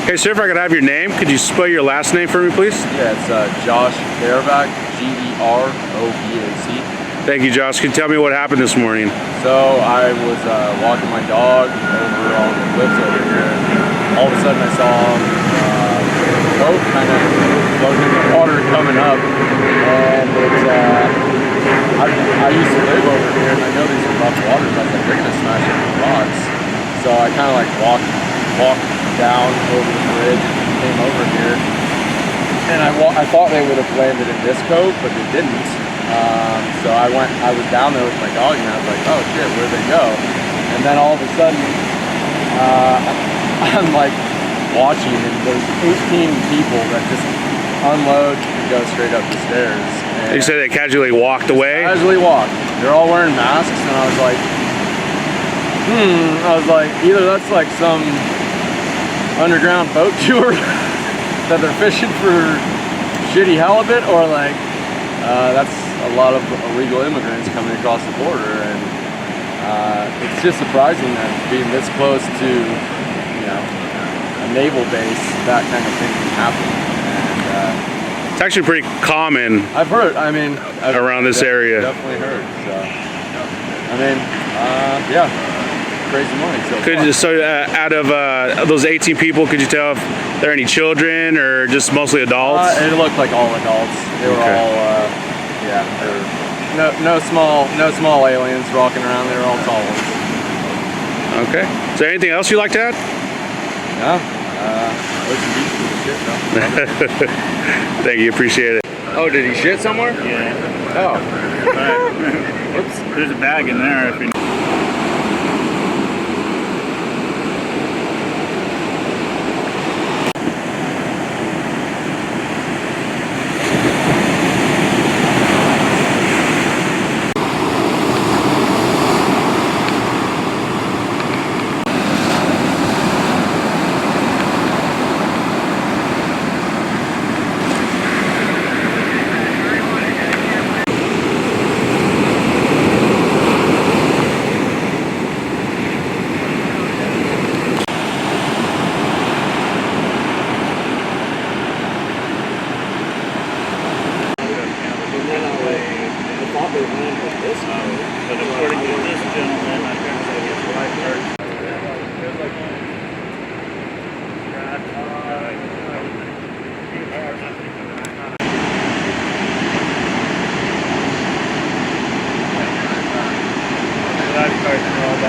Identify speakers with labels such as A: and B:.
A: Hey, sir, if I could have your name, could you spell your last name for me, please?
B: Yeah, it's Josh Gerovac, G-E-R-O-V-A-C.
A: Thank you, Josh. Can you tell me what happened this morning?
B: So I was walking my dog over on the cliffs over here, and all of a sudden I saw a boat kind of floating in the water coming up, and it's, I used to live over here, and I know these are rough waters. I was like, they're going to smash into the rocks. So I kind of like walked down over the bridge and came over here, and I thought they would have landed in this cove, but they didn't. So I was down there with my dog, and I was like, oh shit, where'd they go? And then all of a sudden, I'm like watching, and there's 18 people that just unload and go straight up the stairs. And
A: You said they casually walked away?
B: Casually walked. They're all wearing masks, and I was like, either that's like some underground boat tour that they're fishing for shitty halibut, or like that's a lot of illegal immigrants coming across the border. And it's just surprising that being this close to, you know, a naval base, that kind of thing can happen. And
A: It's actually pretty common.
B: I've heard,
A: around this area.
B: Definitely heard. So, I mean, yeah. Crazy morning so far.
A: Out of those 18 people, could you tell if there are any children or just mostly adults?
B: It looked like all adults. They were all, yeah. No small aliens walking around. They were all tall ones.
A: Okay. Is there anything else you'd like to add?
B: No. Ocean Beach was shit though.
A: Thank you. Appreciate it.
B: Oh, did he shit somewhere?
C: Yeah.
B: Oh.
C: Right.
B: Whoops.
C: There's a bag in there if you but according to this gentleman, I think it's lifeguards. Lifeguards and all that.